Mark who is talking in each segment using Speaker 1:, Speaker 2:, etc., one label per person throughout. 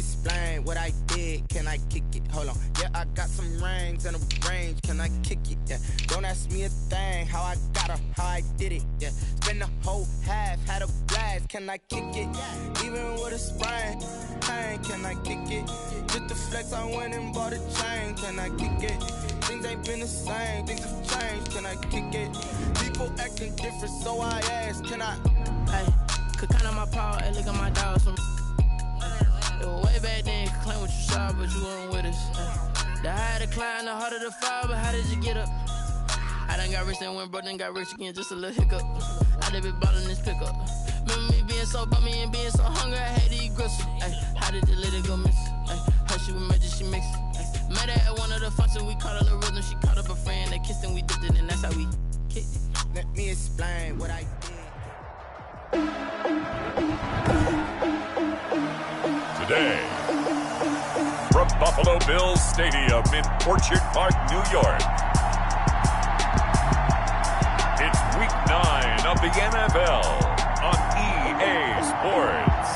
Speaker 1: explain what I did. Can I kick it? Hold on. Yeah, I got some rings and a range. Can I kick it? Yeah. Don't ask me a thing. How I got her, how I did it. Yeah. Spend the whole half, had a blast. Can I kick it? Even with a sprain, pain. Can I kick it? Just the flex, I went and bought a chain. Can I kick it? Things ain't been the same. Things have changed. Can I kick it? People acting different, so I ask. Can I?
Speaker 2: Hey, could count on my power. Hey, look at my dogs from. It was way back then, could claim what you saw, but you weren't with us. The higher the climb, the harder the fall, but how did you get up? I done got rich and went broke, then got rich again, just a little hiccup. I done been ballin' this pickup. Remember me being so bummy and being so hungry, I had to eat gristle. Ay, how did the lady go miss? Ay, her she was magic, she mixed. Met her at one of the functions, we caught her the rhythm, she caught up a friend, they kissed and we dipped it, and that's how we kicked it.
Speaker 1: Let me explain what I did.
Speaker 3: Today, from Buffalo Bills Stadium in Orchard Park, New York, it's Week 9 of the NFL on EA Sports.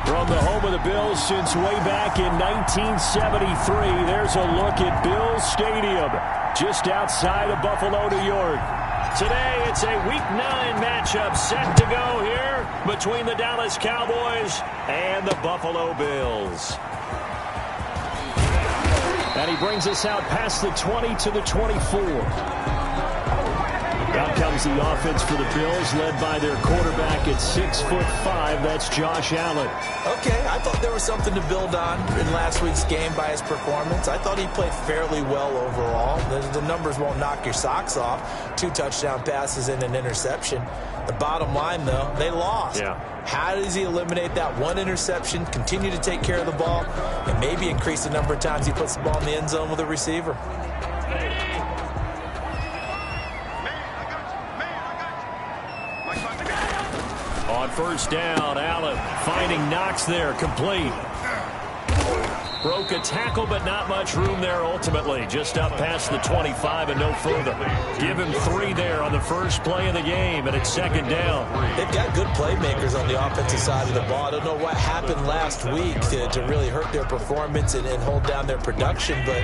Speaker 4: From the home of the Bills since way back in 1973, there's a look at Bills Stadium, just outside of Buffalo, New York. Today, it's a Week 9 matchup set to go here between the Dallas Cowboys and the Buffalo Bills. And he brings us out past the 20 to the 24. Out comes the offense for the Bills, led by their quarterback at 6'5". That's Josh Allen.
Speaker 5: Okay, I thought there was something to build on in last week's game by his performance. I thought he played fairly well overall. The numbers won't knock your socks off. 2 touchdown passes and an interception. The bottom line, though, they lost.
Speaker 4: Yeah.
Speaker 5: How does he eliminate that one interception, continue to take care of the ball, and maybe increase the number of times he puts the ball in the end zone with a receiver?
Speaker 4: On first down, Allen finding Knox there, complete. Broke a tackle, but not much room there ultimately. Just up past the 25 and no further. Give him 3 there on the first play of the game, and it's second down.
Speaker 5: They've got good playmakers on the offensive side of the ball. I don't know what happened last week to really hurt their performance and hold down their production, but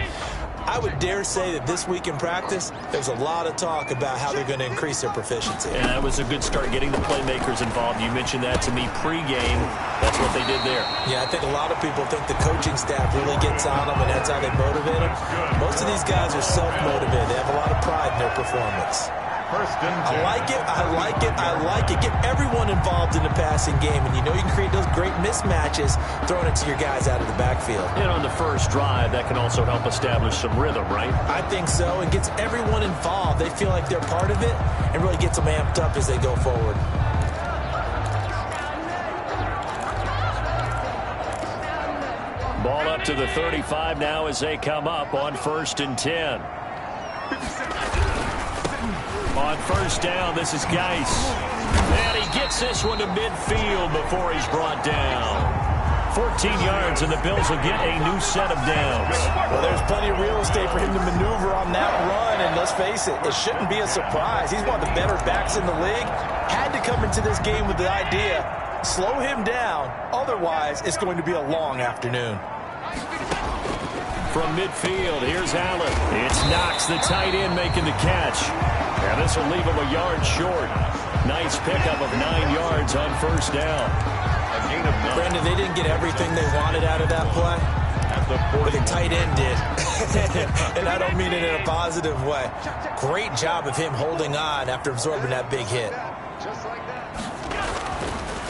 Speaker 5: I would dare say that this week in practice, there's a lot of talk about how they're going to increase their proficiency.
Speaker 4: And that was a good start getting the playmakers involved. You mentioned that to me pregame. That's what they did there.
Speaker 5: Yeah, I think a lot of people think the coaching staff really gets on them, and that's how they motivate them. Most of these guys are self-motivated. They have a lot of pride in their performance. I like it, I like it, I like it. Get everyone involved in the passing game, and you know you can create those great mismatches throwing it to your guys out of the backfield.
Speaker 4: And on the first drive, that can also help establish some rhythm, right?
Speaker 5: I think so. It gets everyone involved. They feel like they're part of it and really gets them amped up as they go forward.
Speaker 4: Ball up to the 35 now as they come up on 1st and 10. On first down, this is Geis. And he gets this one to midfield before he's brought down. 14 yards, and the Bills will get a new set of downs.
Speaker 5: Well, there's plenty of real estate for him to maneuver on that run, and let's face it, it shouldn't be a surprise. He's one of the better backs in the league. Had to come into this game with the idea, slow him down, otherwise it's going to be a long afternoon.
Speaker 4: From midfield, here's Allen. It's Knox, the tight end, making the catch. And this will leave him a yard short. Nice pickup of 9 yards on first down.
Speaker 5: Brendan, they didn't get everything they wanted out of that play, but the tight end did. And I don't mean it in a positive way. Great job of him holding on after absorbing that big hit.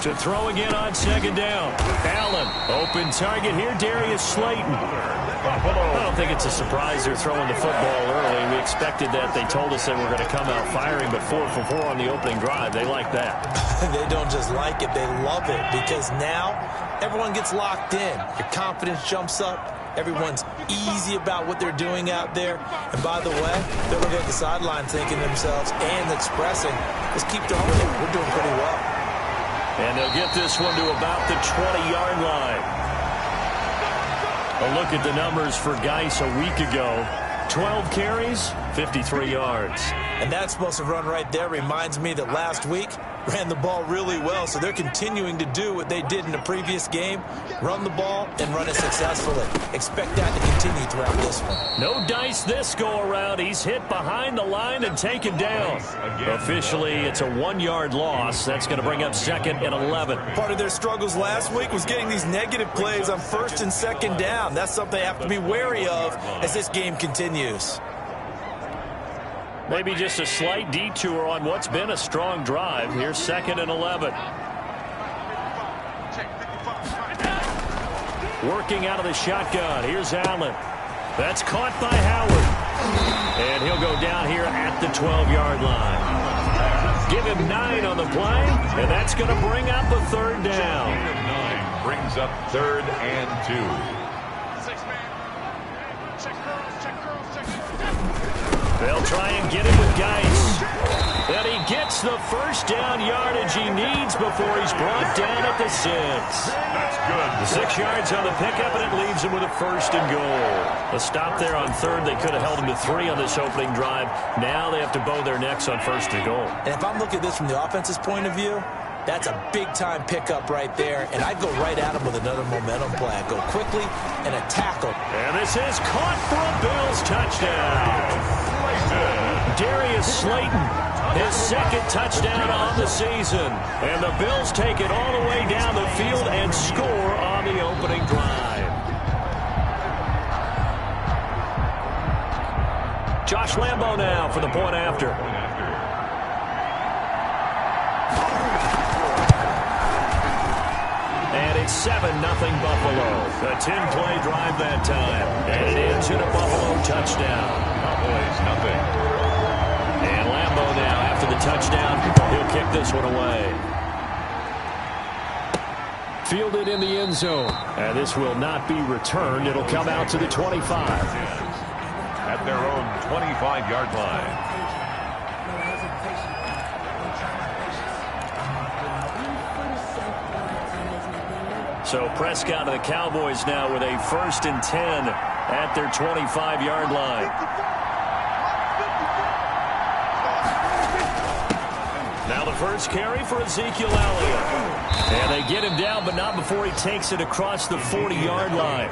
Speaker 4: To throw again on second down. Allen, open target here, Darius Slayton. I don't think it's a surprise they're throwing the football early. We expected that. They told us they were going to come out firing, but 4 for 4 on the opening drive. They like that.
Speaker 5: They don't just like it, they love it, because now everyone gets locked in. Your confidence jumps up. Everyone's easy about what they're doing out there. And by the way, they're looking at the sideline thinking to themselves and expressing, let's keep throwing it. We're doing pretty well.
Speaker 4: And they'll get this one to about the 20-yard line. A look at the numbers for Geis a week ago. 12 carries, 53 yards.
Speaker 5: And that explosive run right there reminds me that last week ran the ball really well, so they're continuing to do what they did in the previous game, run the ball and run it successfully. Expect that to continue throughout this one.
Speaker 4: No dice this go-around. He's hit behind the line and taken down. Officially, it's a 1-yard loss. That's going to bring up 2nd and 11.
Speaker 5: Part of their struggles last week was getting these negative plays on 1st and 2nd down. That's something they have to be wary of as this game continues.
Speaker 4: Maybe just a slight detour on what's been a strong drive. Here's 2nd and 11. Working out of the shotgun. Here's Allen. That's caught by Howard. And he'll go down here at the 12-yard line. Give him 9 on the play, and that's going to bring up a 3rd down.
Speaker 3: 9 brings up 3rd and 2.
Speaker 4: They'll try and get him with Geis. And he gets the 1st down yardage he needs before he's brought down at the 6.
Speaker 3: That's good.
Speaker 4: The 6 yards on the pickup, and it leaves him with a 1st and goal. A stop there on 3rd. They could have held him to 3 on this opening drive. Now they have to bow their necks on 1st and goal.
Speaker 5: And if I'm looking at this from the offense's point of view, that's a big-time pickup right there, and I'd go right at him with another momentum play. I'd go quickly and a tackle.
Speaker 4: And this is caught for a Bills touchdown. Darius Slayton, his 2nd touchdown on the season. And the Bills take it all the way down the field and score on the opening drive. Josh Lambo now for the point after. And it's 7-0 Buffalo. A 10-play drive that time. And it ends in a Buffalo touchdown.
Speaker 3: Cowboys, nothing.
Speaker 4: And Lambo now, after the touchdown, he'll kick this one away. Fielded in the end zone. And this will not be returned. It'll come out to the 25.
Speaker 3: At their own 25-yard line.
Speaker 4: So Prescott of the Cowboys now with a 1st and 10 at their 25-yard line. Now the first carry for Ezekiel Elliott. And they get him down, but not before he takes it across the 40-yard line.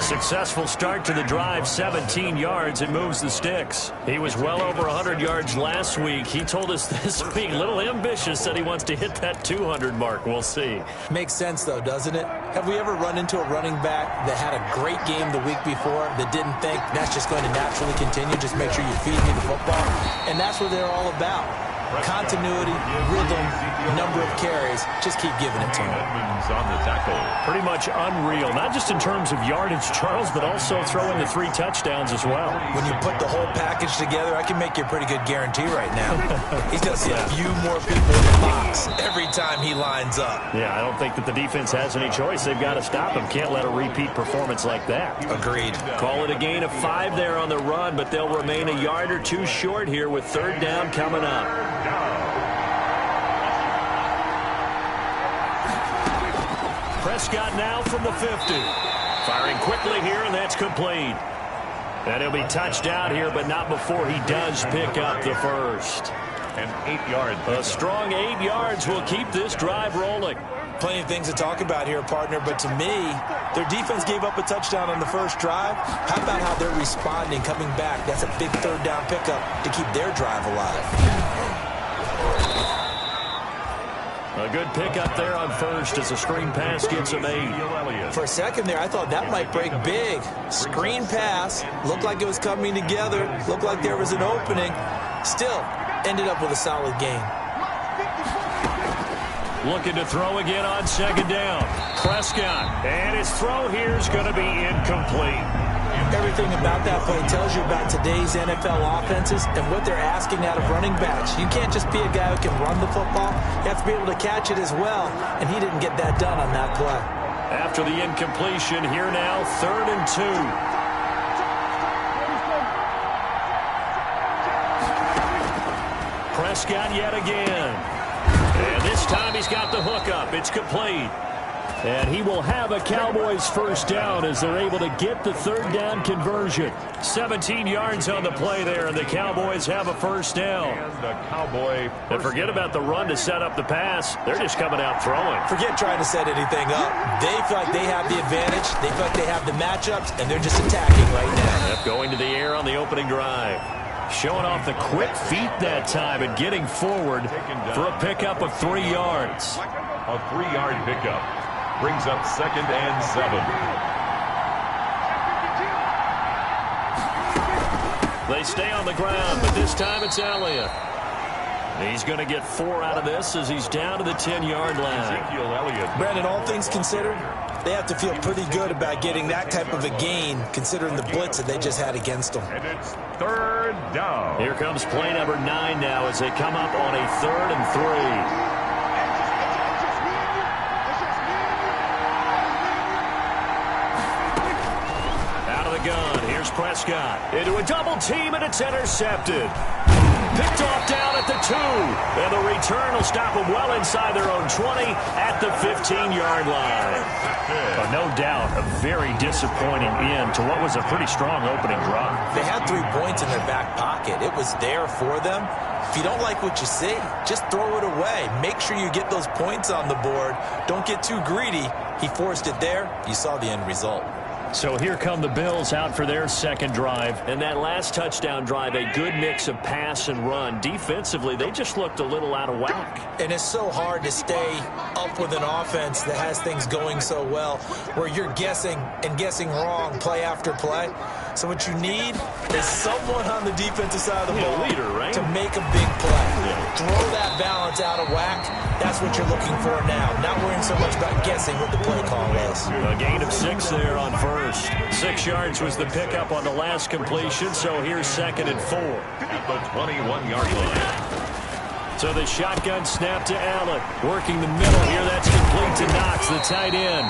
Speaker 4: Successful start to the drive, 17 yards, and moves the sticks. He was well over 100 yards last week. He told us this week, a little ambitious, said he wants to hit that 200 mark. We'll see.
Speaker 5: Makes sense, though, doesn't it? Have we ever run into a running back that had a great game the week before that didn't think that's just going to naturally continue? Just make sure you feed me the football. And that's what they're all about. Continuity, rhythm, number of carries. Just keep giving it to him.
Speaker 3: Edmonds on the tackle.
Speaker 4: Pretty much unreal, not just in terms of yardage, Charles, but also throwing the 3 touchdowns as well.
Speaker 5: When you put the whole package together, I can make you a pretty good guarantee right now. He's going to see a few more people in the box every time he lines up.
Speaker 4: Yeah, I don't think that the defense has any choice. They've got to stop him. Can't let a repeat performance like that.
Speaker 5: Agreed.
Speaker 4: Call it a gain of 5 there on the run, but they'll remain a yard or 2 short here with 3rd down coming up. Prescott now from the 50. Firing quickly here, and that's complete. And he'll be touched out here, but not before he does pick up the 1st.
Speaker 3: And 8 yards.
Speaker 4: A strong 8 yards will keep this drive rolling.
Speaker 5: Plenty of things to talk about here, partner, but to me, their defense gave up a touchdown on the first drive. How about how they're responding, coming back? That's a big 3rd down pickup to keep their drive alive.
Speaker 4: A good pickup there on 1st as a screen pass gets him 8.
Speaker 5: For a second there, I thought that might break big. Screen pass, looked like it was coming together, looked like there was an opening. Still, ended up with a solid game.
Speaker 4: Looking to throw again on 2nd down. Prescott, and his throw here is going to be incomplete.
Speaker 5: Everything about that play tells you about today's NFL offenses and what they're asking out of running backs. You can't just be a guy who can run the football. You have to be able to catch it as well, and he didn't get that done on that play.
Speaker 4: After the incompletion, here now, 3rd and 2. Prescott yet again. And this time he's got the hook up. It's complete. And he will have a Cowboys first down as they're able to get the third down conversion. 17 yards on the play there, and the Cowboys have a first down. And forget about the run to set up the pass. They're just coming out throwing.
Speaker 5: Forget trying to set anything up. They feel like they have the advantage. They feel like they have the matchups, and they're just attacking right now.
Speaker 4: Yep, going to the air on the opening drive. Showing off the quick feet that time and getting forward for a pickup of 3 yards.
Speaker 3: A 3-yard pickup brings up 2nd and 7.
Speaker 4: They stay on the ground, but this time it's Elliott. He's going to get 4 out of this as he's down to the 10-yard line.
Speaker 5: Brandon, all things considered, they have to feel pretty good about getting that type of a gain, considering the blitz that they just had against them.
Speaker 3: And it's 3rd down.
Speaker 4: Here comes play number 9 now as they come up on a 3rd and 3. Gun. Here's Prescott into a double team, and it's intercepted. Picked off down at the 2, and the return will stop them well inside their own 20 at the 15-yard line. But no doubt a very disappointing end to what was a pretty strong opening drive.
Speaker 5: They had 3 points in their back pocket. It was there for them. If you don't like what you see, just throw it away. Make sure you get those points on the board. Don't get too greedy. He forced it there. You saw the end result.
Speaker 4: So here come the Bills out for their second drive. And that last touchdown drive, a good mix of pass and run. Defensively, they just looked a little out of whack.
Speaker 5: And it's so hard to stay up with an offense that has things going so well, where you're guessing and guessing wrong play after play. So what you need is someone on the defensive side of the ball
Speaker 4: leader, right?
Speaker 5: to make a big play. Throw that balance out of whack. That's what you're looking for now. Not worrying so much about guessing what the play call is.
Speaker 4: A gain of 6 there on first. 6 yards was the pickup on the last completion, so here's 2nd and 4.
Speaker 3: At the 21-yard line.
Speaker 4: So the shotgun snap to Allen. Working the middle here. That's complete to Knox, the tight end.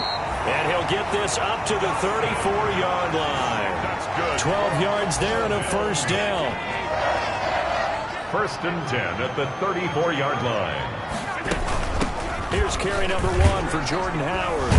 Speaker 4: And he'll get this up to the 34-yard line.
Speaker 3: That's good.
Speaker 4: 12 yards there and a first down.
Speaker 3: 1st and 10 at the 34-yard line.
Speaker 4: Here's carry number 1 for Jordan Howard.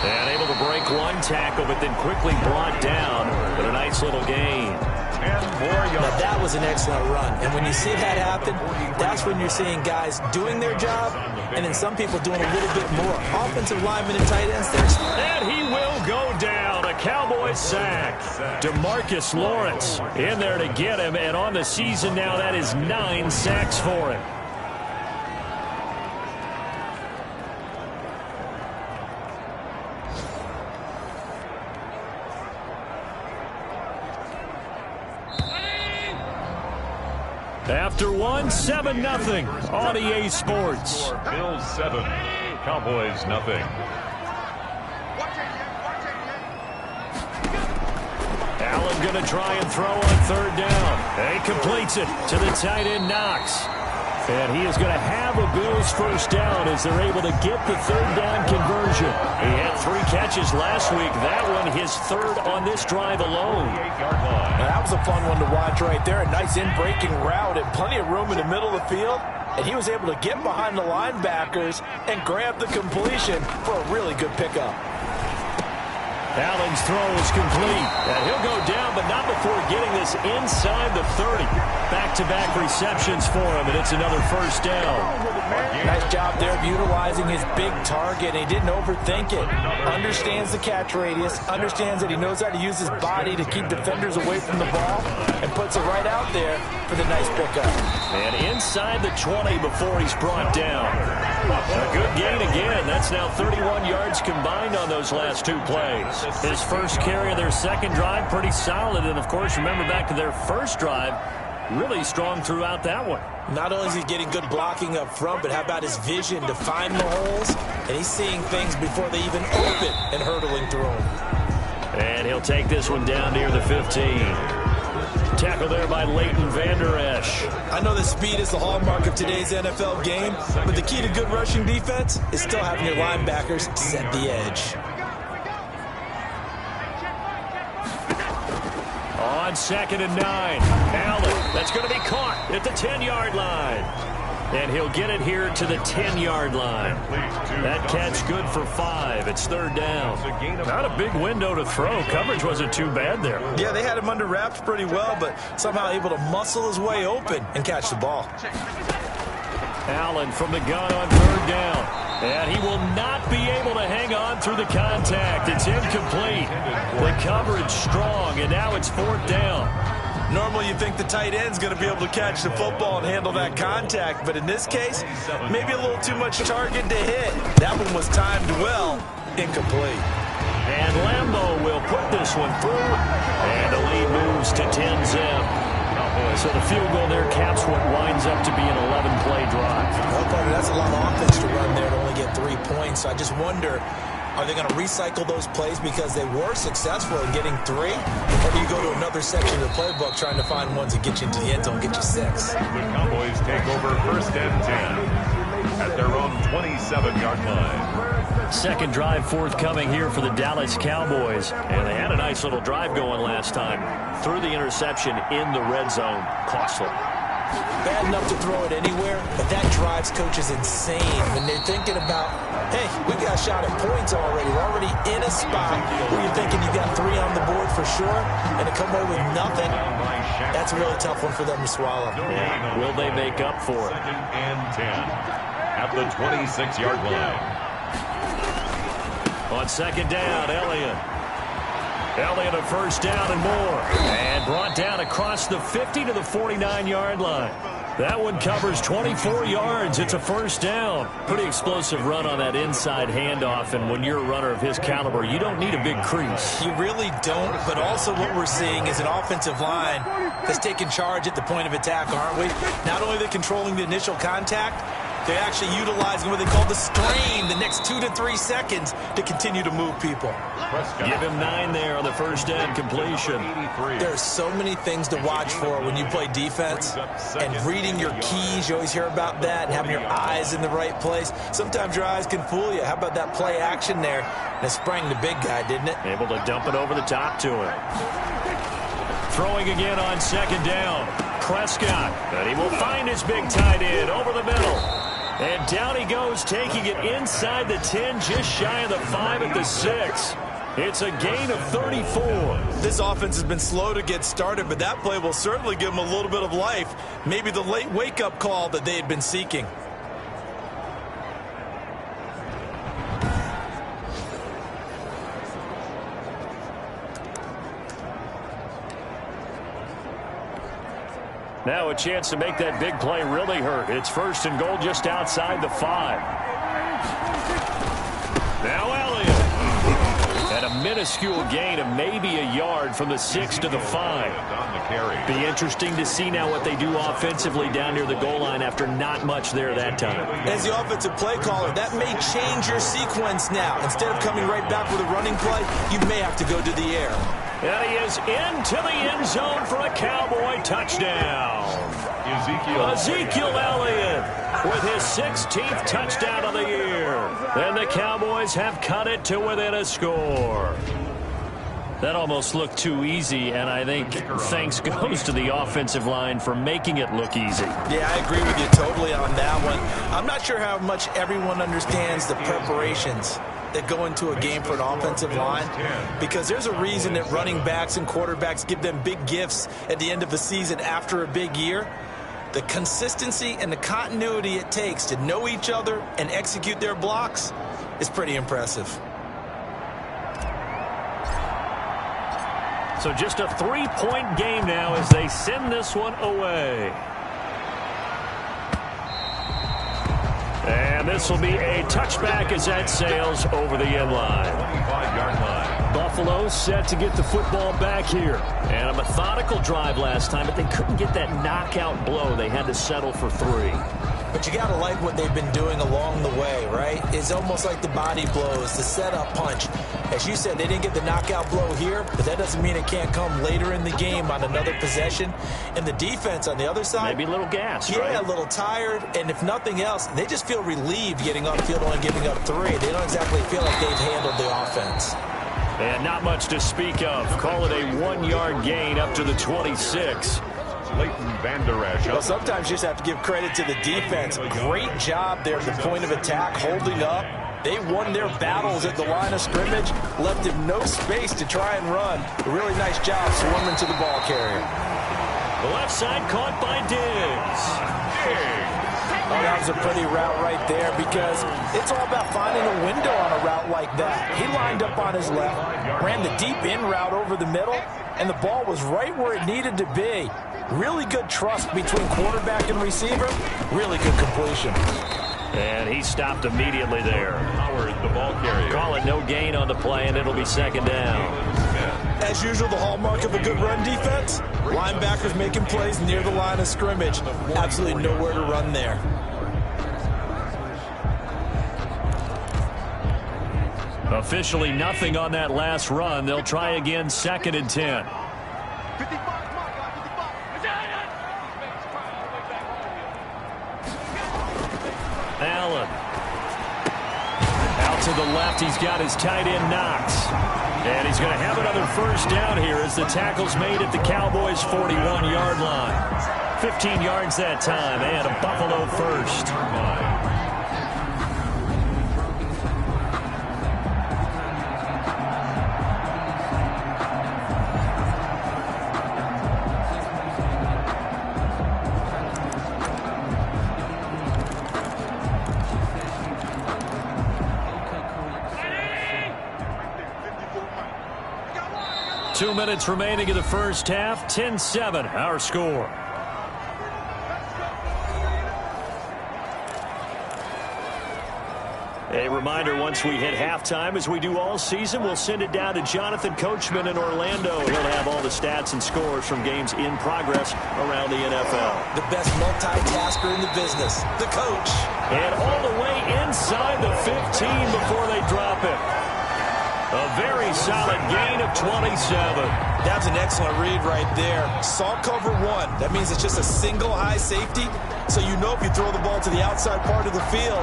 Speaker 4: And able to break 1 tackle, but then quickly brought down. But a nice little gain.
Speaker 3: 10 more yards.
Speaker 5: Now that was an excellent run. And when you see that happen, that's when you're seeing guys doing their job, and then some people doing a little bit more. Offensive linemen and tight ends,
Speaker 4: and he will go down. A Cowboys sack. DeMarcus Lawrence in there to get him. And on the season now, that is 9 sacks for him. After 1, 7-0 on EA Sports.
Speaker 3: Bills 7, Cowboys nothing.
Speaker 4: Allen going to try and throw on 3rd down. And he completes it to the tight end Knox. And he is going to have a Bills first down as they're able to get the 3rd down conversion. He had 3 catches last week. That one his 3rd on this drive alone.
Speaker 5: Now, that was a fun one to watch right there. A nice in-breaking route and plenty of room in the middle of the field. And he was able to get behind the linebackers and grab the completion for a really good pickup.
Speaker 4: Allen's throw is complete. And he'll go down, but not before getting this inside the 30. Back-to-back receptions for him, and it's another first down.
Speaker 5: Nice job there of utilizing his big target. He didn't overthink it. Understands the catch radius. Understands that he knows how to use his body to keep defenders away from the ball. And puts it right out there for the nice pickup.
Speaker 4: And inside the 20 before he's brought down. A good gain again. That's now 31 yards combined on those last 2 plays. His first carry of their second drive, pretty solid. And, of course, remember back to their first drive, really strong throughout that one.
Speaker 5: Not only is he getting good blocking up front, but how about his vision to find the holes? And he's seeing things before they even open and hurdling through them.
Speaker 4: And he'll take this one down near the 15. Tackle there by Leighton Vander Esch.
Speaker 5: I know that speed is the hallmark of today's NFL game, but the key to good rushing defense is still having your linebackers set the edge.
Speaker 4: On 2nd and 9, Allen, that's going to be caught at the 10-yard line. And he'll get it here to the 10-yard line. That catch good for 5. It's 3rd down. Not a big window to throw. Coverage wasn't too bad there.
Speaker 5: Yeah, they had him under wraps pretty well, but somehow able to muscle his way open and catch the ball.
Speaker 4: Allen from the gun on 3rd down. And he will not be able to hang on through the contact. It's incomplete. The coverage strong, and now it's 4th down.
Speaker 5: Normally you think the tight end's going to be able to catch the football and handle that contact, but in this case, maybe a little too much target to hit. That one was timed well, incomplete.
Speaker 4: And Lambeau will put this one through, and the lead moves to 10-zip. So the field goal there caps what winds up to be an 11-play drive.
Speaker 5: Well, partner, that's a lot of offense to run there to only get 3 points. So I just wonder, are they going to recycle those plays because they were successful in getting 3? Or do you go to another section of the playbook trying to find ones that get you into the end zone, get you 6?
Speaker 3: The Cowboys take over 1st and 10 at their own 27-yard line.
Speaker 4: Second drive forthcoming here for the Dallas Cowboys. And they had a nice little drive going last time. Threw the interception in the red zone. Costly.
Speaker 5: Bad enough to throw it anywhere, but that drives coaches insane when they're thinking about, hey, we got a shot at points already. We're already in a spot where you're thinking you got 3 on the board for sure, and to come away with nothing, that's a really tough one for them to swallow.
Speaker 4: Yeah. Will they make up for it?
Speaker 3: 2nd and 10 at the 26-yard line.
Speaker 4: On 2nd down, Elliott. Elliott a 1st down and more. And brought down across the 50 to the 49-yard line. That one covers 24 yards. It's a 1st down. Pretty explosive run on that inside handoff. And when you're a runner of his caliber, you don't need a big crease.
Speaker 5: You really don't. But also what we're seeing is an offensive line that's taking charge at the point of attack, aren't we? Not only are they controlling the initial contact, they're actually utilizing what they call the strain, the next 2 to 3 seconds to continue to move people.
Speaker 4: Give him 9 there on the 1st down completion.
Speaker 5: There are so many things to watch for when you play defense, and reading your keys, you always hear about that, and having your eyes in the right place. Sometimes your eyes can fool you. How about that play action there? And it sprang the big guy, didn't it?
Speaker 4: Able to dump it over the top to him. Throwing again on 2nd down. Prescott, and he will find his big tight end over the middle. And down he goes, taking it inside the 10, just shy of the 5 at the 6. It's a gain of 34.
Speaker 5: This offense has been slow to get started, but that play will certainly give them a little bit of life. Maybe the late wake-up call that they had been seeking.
Speaker 4: Now a chance to make that big play really hurt. It's 1st and goal just outside the 5. Now Elliott. And a minuscule gain of maybe a yard from the 6 to the 5. Be interesting to see now what they do offensively down near the goal line after not much there that time.
Speaker 5: As the offensive play caller, that may change your sequence now. Instead of coming right back with a running play, you may have to go to the air.
Speaker 4: And he is into the end zone for a Cowboy touchdown. Ezekiel Elliott with his 16th touchdown of the year. And the Cowboys have cut it to within a score. That almost looked too easy, and I think thanks goes to the offensive line for making it look easy.
Speaker 5: Yeah, I agree with you totally on that one. I'm not sure how much everyone understands the preparations that go into a game for an offensive line, because there's a reason that running backs and quarterbacks give them big gifts at the end of the season after a big year. The consistency and the continuity it takes to know each other and execute their blocks is pretty impressive.
Speaker 4: So just a 3-point game now as they send this one away. And this will be a touchback as that sails over the end line.
Speaker 3: 25-yard line.
Speaker 4: Buffalo set to get the football back here. And a methodical drive last time, but they couldn't get that knockout blow. They had to settle for 3.
Speaker 5: But you got to like what they've been doing along the way, right? It's almost like the body blows, the setup punch. As you said, they didn't get the knockout blow here, but that doesn't mean it can't come later in the game on another possession. And the defense on the other side,
Speaker 4: maybe a little gas,
Speaker 5: yeah,
Speaker 4: right?
Speaker 5: A little tired. And if nothing else, they just feel relieved getting upfield and giving up 3. They don't exactly feel like they've handled the offense.
Speaker 4: And not much to speak of. Call it a 1-yard gain up to the 26.
Speaker 3: Leighton Vander Esch.
Speaker 5: Well, sometimes you just have to give credit to the defense. Great job there at the point of attack, holding up. They won their battles at the line of scrimmage, left him no space to try and run. A really nice job swarming to the ball carrier.
Speaker 4: The left side caught by Diggs.
Speaker 5: Oh, that was a pretty route right there because it's all about finding a window on a route like that. He lined up on his left, ran the deep in route over the middle, and the ball was right where it needed to be. Really good trust between quarterback and receiver. Really good completion.
Speaker 4: And he stopped immediately there.
Speaker 3: Howard, the ball carrier.
Speaker 4: Call it no gain on the play, and it'll be second down.
Speaker 5: As usual, the hallmark of a good run defense, linebackers making plays near the line of scrimmage. Absolutely nowhere to run there.
Speaker 4: Officially nothing on that last run. They'll try again, 2nd and 10. Allen. Out to the left, he's got his tight end Knox. And he's going to have another first down here as the tackle's made at the Cowboys' 41-yard line. 15 yards that time, and a Buffalo first. Two minutes remaining in the first half. 10-7, our score. A reminder, once we hit halftime, as we do all season, we'll send it down to Jonathan Coachman in Orlando. He'll have all the stats and scores from games in progress around the NFL.
Speaker 5: The best multitasker in the business, the coach.
Speaker 4: And all the way inside the 15 before they drop it. A very solid gain of 27.
Speaker 5: That's an excellent read right there. Saw cover one. That means it's just a single high safety. So you know if you throw the ball to the outside part of the field,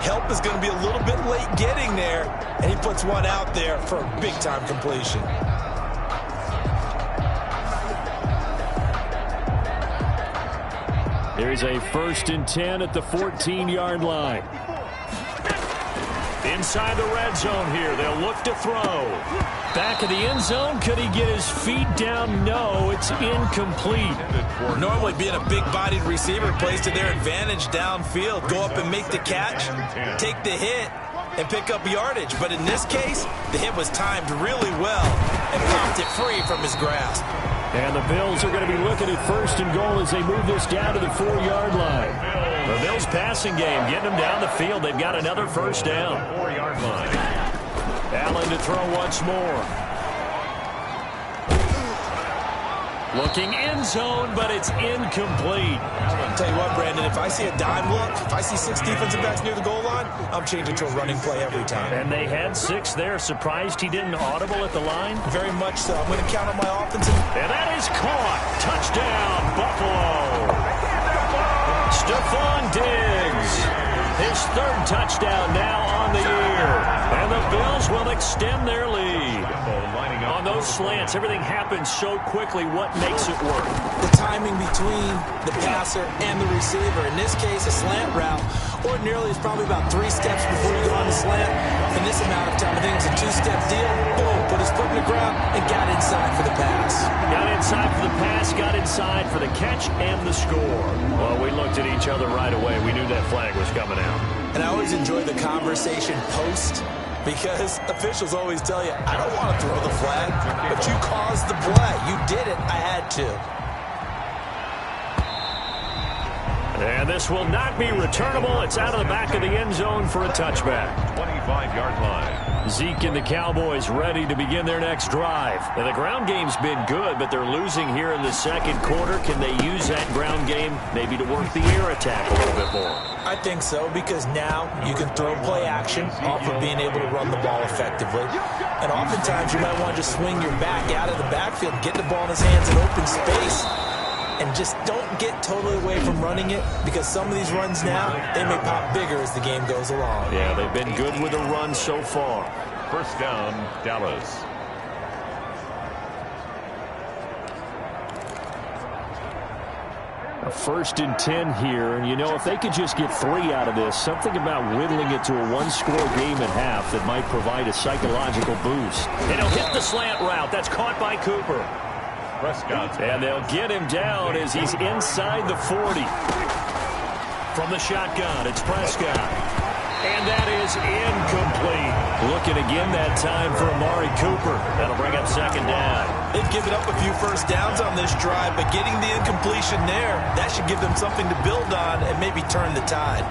Speaker 5: help is going to be a little bit late getting there. And he puts one out there for a big-time completion.
Speaker 4: There's a 1st and 10 at the 14-yard line. Inside the red zone here. They'll look to throw. Back of the end zone. Could he get his feet down? No, it's incomplete.
Speaker 5: Normally being a big-bodied receiver plays to their advantage downfield. Go up and make the catch, take the hit, and pick up yardage. But in this case, the hit was timed really well and popped it free from his grasp.
Speaker 4: And the Bills are going to be looking at 1st and goal as they move this down to the 4-yard line. The Bills passing game, getting them down the field. They've got another first down.
Speaker 3: 4-yard line.
Speaker 4: Allen to throw once more. Looking end zone, but it's incomplete.
Speaker 5: I'll tell you what, Brandon, if I see a dime look, if I see 6 defensive backs near the goal line, I'm changing to a running play every time.
Speaker 4: And they had 6 there. Surprised he didn't audible at the line?
Speaker 5: Very much so. I'm going to count on my offensive.
Speaker 4: And that is caught. Touchdown, Buffalo. Stephon Diggs. His 3rd touchdown now on the year. And the Bills will extend their lead. On those slants, everything happens so quickly. What makes it work?
Speaker 5: The timing between the passer and the receiver. In this case, a slant route ordinarily is probably about 3 steps before you go on the slant. In this amount of time, I think it's a 2-step deal. Boom, put his foot in the ground and got inside for the pass.
Speaker 4: Got inside for the pass, got inside for the catch and the score. Well, we looked at each other right away. We knew that flag was coming out.
Speaker 5: And I always enjoy the conversation post, because officials always tell you, I don't want to throw the flag, but you caused the play. You did it. I had to.
Speaker 4: And this will not be returnable. It's out of the back of the end zone for a touchback.
Speaker 3: 25-yard line.
Speaker 4: Zeke and the Cowboys ready to begin their next drive. Now, the ground game's been good, but they're losing here in the 2nd quarter. Can they use that ground game maybe to work the air attack a little bit more?
Speaker 5: I think so, because now you can throw play action off of being able to run the ball effectively. And oftentimes you might want to just swing your back out of the backfield, get the ball in his hands in open space, and just don't get totally away from running it, because some of these runs now, they may pop bigger as the game goes along.
Speaker 4: Yeah, they've been good with the run so far.
Speaker 3: First down, Dallas.
Speaker 4: A 1st and 10 here, and you know, if they could just get 3 out of this, something about whittling it to a one-score game at half that might provide a psychological boost. And he'll hit the slant route. That's caught by Cooper.
Speaker 3: Prescott.
Speaker 4: And they'll get him down as he's inside the 40. From the shotgun, it's Prescott. And that is incomplete. Looking again that time for Amari Cooper. That'll bring up 2nd down.
Speaker 5: They've given up a few first downs on this drive, but getting the incompletion there, that should give them something to build on and maybe turn the tide.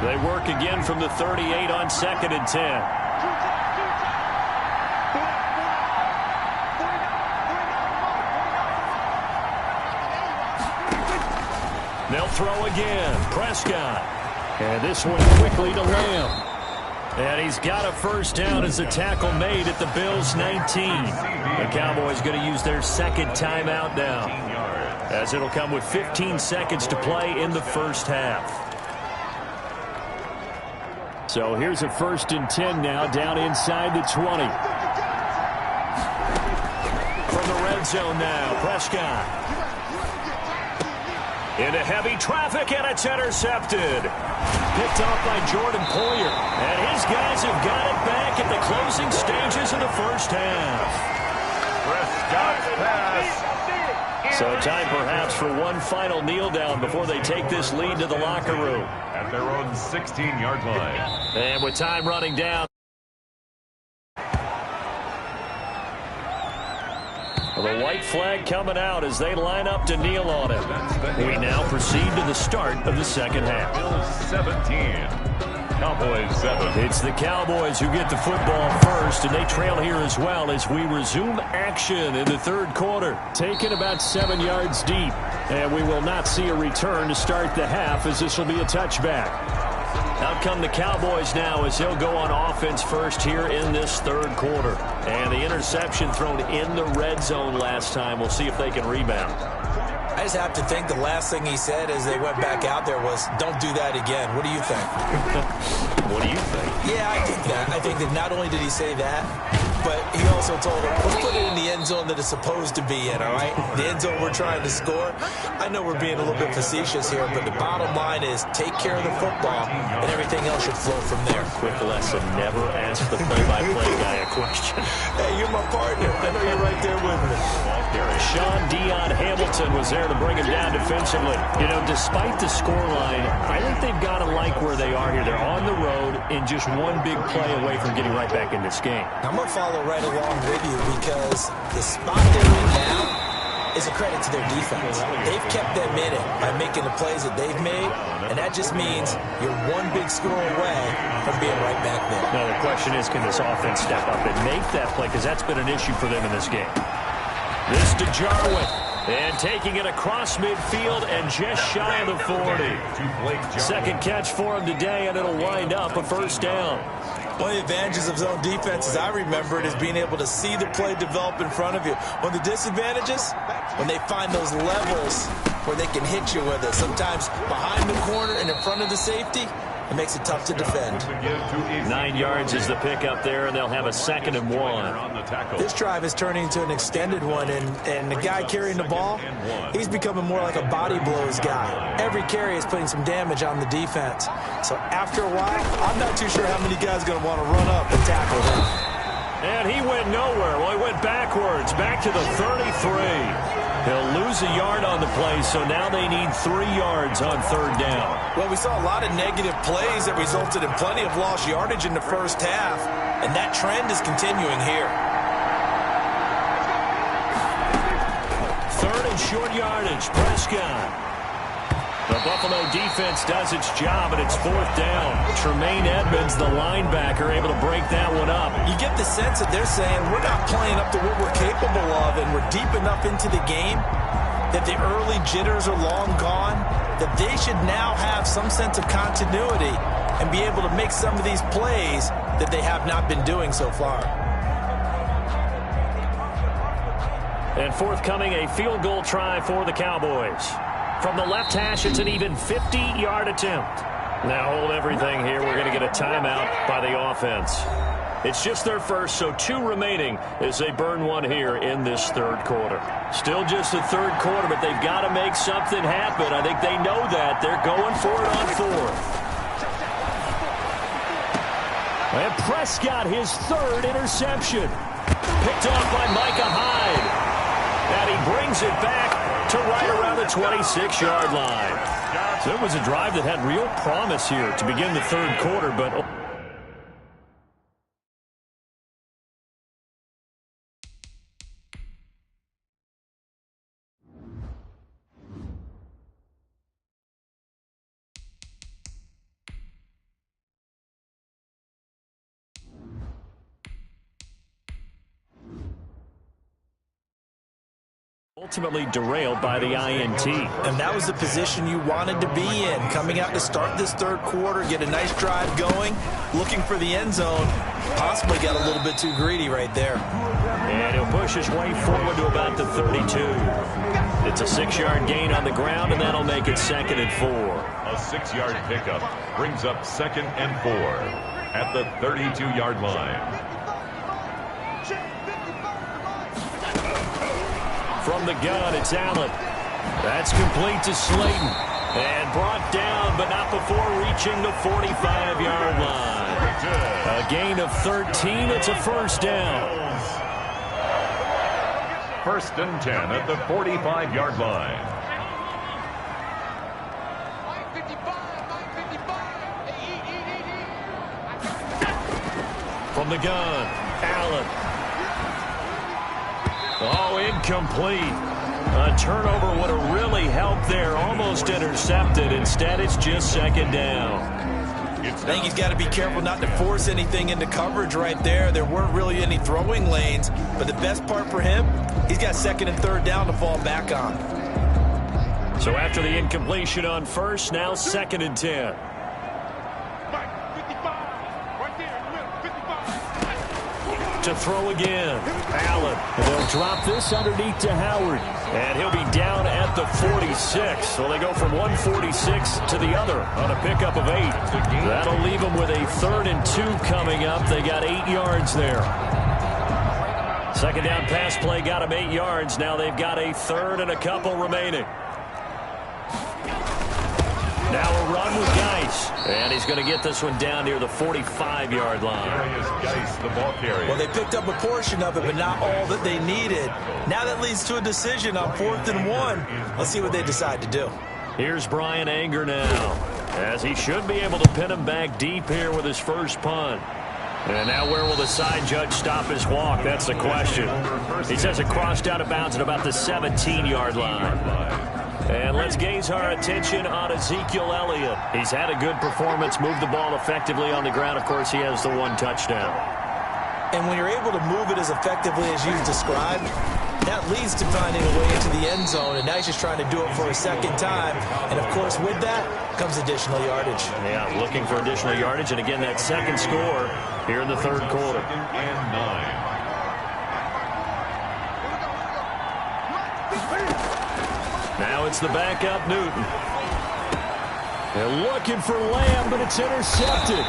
Speaker 4: They work again from the 38 on 2nd and 10. They'll throw again. Prescott. And this one quickly to Lamb. And he's got a 1st down as the tackle made at the Bills' 19. The Cowboys going to use their 2nd timeout now, as it'll come with 15 seconds to play in the 1st half. So here's a 1st and 10 now, down inside the 20. From the red zone now, Prescott. Into heavy traffic, and it's intercepted. Picked off by Jordan Poyer. And his guys have got it back at the closing stages of the 1st half.
Speaker 3: Prescott's pass.
Speaker 4: So time perhaps for one final kneel down before they take this lead to the locker room.
Speaker 3: At their own 16-yard line.
Speaker 4: And with time running down. The white flag coming out as they line up to kneel on it. We now proceed to the start of the 2nd half.
Speaker 3: Bills 17, Cowboys 7.
Speaker 4: It's the Cowboys who get the football first, and they trail here as well as we resume action in the 3rd quarter. Taken about 7 yards deep, and we will not see a return to start the half as this will be a touchback. Out come the Cowboys now as they'll go on offense first here in this 3rd quarter. And the interception thrown in the red zone last time. We'll see if they can rebound.
Speaker 5: I just have to think the last thing he said as they went back out there was, don't do that again. What do you think?
Speaker 4: What do you think?
Speaker 5: Yeah, I think that. I think that not only did he say that, but he also told him, let's put it in the end zone that it's supposed to be in, all right? The end zone we're trying to score. I know we're being a little bit facetious here, but the bottom line is take care of the football, and everything else should flow from there.
Speaker 4: Quick lesson, never ask the play-by-play guy a question.
Speaker 5: Hey, you're my partner. I know you're right there with me.
Speaker 4: Sean Dion Hamilton was there to bring him down defensively. You know, despite the scoreline, I think they've got to like where they are here. They're on the road and just one big play away from getting right back in this game.
Speaker 5: I'm going to follow right along with you because the spot they're in now is a credit to their defense. They've kept them in it by making the plays that they've made, and that just means you're one big score away from being right back there.
Speaker 4: Now, the question is, can this offense step up and make that play? Because that's been an issue for them in this game. This to Jarwin, and taking it across midfield and just shy of the 40. 2nd catch for him today, and it'll wind up a 1st down.
Speaker 5: One of the advantages of zone defense, as I remember it, is being able to see the play develop in front of you. One of the disadvantages, when they find those levels where they can hit you with it, sometimes behind the corner and in front of the safety, it makes it tough to defend.
Speaker 4: 9 yards is the pickup there, and they'll have a 2nd and 1.
Speaker 5: This drive is turning into an extended one, and the guy carrying the ball, he's becoming more like a body blows guy. Every carry is putting some damage on the defense. So after a while, I'm not too sure how many guys are going to want to run up and tackle him.
Speaker 4: And he went nowhere. Well, he went backwards, back to the 33. He'll lose a yard on the play, so now they need 3 yards on 3rd down.
Speaker 5: Well, we saw a lot of negative plays that resulted in plenty of lost yardage in the 1st half, and that trend is continuing here.
Speaker 4: 3rd and short yardage, Prescott. The Buffalo defense does its job, and it's 4th down. Tremaine Edmonds, the linebacker, able to break that one up.
Speaker 5: You get the sense that they're saying we're not playing up to what we're capable of, and we're deep enough into the game that the early jitters are long gone, that they should now have some sense of continuity and be able to make some of these plays that they have not been doing so far.
Speaker 4: And forthcoming, a field goal try for the Cowboys. From the left hash, it's an even 50-yard attempt. Now hold everything here. We're going to get a timeout by the offense. It's just their first, so 2 remaining as they burn one here in this third quarter. Still just the third quarter, but they've got to make something happen. I think they know that. They're going for it on 4th. And Prescott, his 3rd interception. Picked off by Micah Hyde. And he brings it back to right around the 26-yard line. So it was a drive that had real promise here to begin the third quarter, but... ultimately derailed by the INT.
Speaker 5: And that was the position you wanted to be in. Coming out to start this third quarter, get a nice drive going, looking for the end zone. Possibly got a little bit too greedy right there.
Speaker 4: And he'll push his way forward to about the 32. It's a 6-yard gain on the ground, and that'll make it 2nd and 4.
Speaker 3: A 6-yard pickup brings up 2nd and 4 at the 32-yard line.
Speaker 4: From the gun, it's Allen. That's complete to Slayton. And brought down, but not before reaching the 45-yard line. A gain of 13. It's a first down.
Speaker 3: 1st and 10 at the 45-yard line.
Speaker 4: From the gun, Allen. Oh, incomplete. A turnover would have really helped there. Almost intercepted. Instead, it's just 2nd down.
Speaker 5: I think he's got to be careful not to force anything into coverage right there. There weren't really any throwing lanes. But the best part for him, he's got 2nd and 3rd down to fall back on.
Speaker 4: So after the incompletion on 1st, now 2nd and 10. To throw again. Allen. And they'll drop this underneath to Howard. And he'll be down at the 46. So they go from 146 to the other on a pickup of 8. That'll leave them with a 3rd and 2 coming up. They got 8 yards there. 2nd down pass play got them 8 yards. Now they've got a 3rd and a couple remaining. Now a run with Geis. And he's going to get this one down near the 45-yard line.
Speaker 5: Well, they picked up a portion of it, but not all that they needed. Now that leads to a decision on 4th and 1. Let's see what they decide to do.
Speaker 4: Here's Brian Anger now, as he should be able to pin him back deep here with his first punt. And now where will the side judge stop his walk? That's the question. He says it crossed out of bounds at about the 17-yard line. And let's gaze our attention on Ezekiel Elliott. He's had a good performance, moved the ball effectively on the ground. Of course, he has the 1 touchdown.
Speaker 5: And when you're able to move it as effectively as you've described, that leads to finding a way into the end zone. And now he's just trying to do it for a 2nd time. And, of course, with that comes additional yardage.
Speaker 4: Yeah, looking for additional yardage. And, again, that 2nd score here in the 3rd quarter.
Speaker 3: 2nd and 9.
Speaker 4: Now it's the backup, Newton. They're looking for Lamb, but it's intercepted.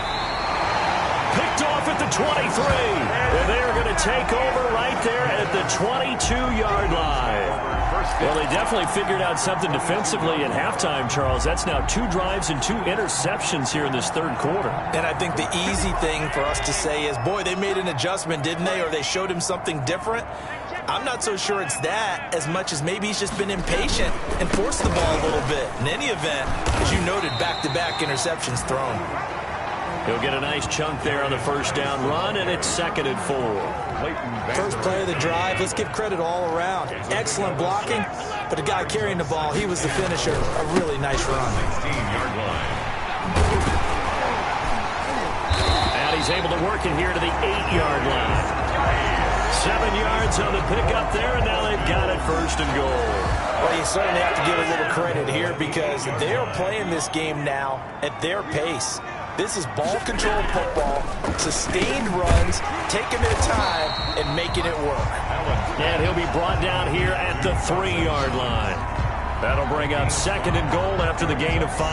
Speaker 4: Picked off at the 23. And they're going to take over right there at the 22-yard line. Well, they definitely figured out something defensively at halftime, Charles. That's now 2 drives and 2 interceptions here in this 3rd quarter.
Speaker 5: And I think the easy thing for us to say is, boy, they made an adjustment, didn't they? Or they showed him something different. I'm not so sure it's that as much as maybe he's just been impatient and forced the ball a little bit. In any event, as you noted, back-to-back interceptions thrown.
Speaker 4: He'll get a nice chunk there on the first down run, and it's 2nd and 4.
Speaker 5: First play of the drive, let's give credit all around. Excellent blocking, but the guy carrying the ball, he was the finisher. A really nice run.
Speaker 3: 16-yard line.
Speaker 4: And he's able to work it here to the 8-yard line. 7 yards on the pickup there, and now they've got it 1st and goal.
Speaker 5: Well, you certainly have to give a little credit here because they are playing this game now at their pace. This is ball-controlled football, sustained runs, taking their time, and making it work.
Speaker 4: And he'll be brought down here at the 3-yard line. That'll bring up 2nd and goal after the gain of 5.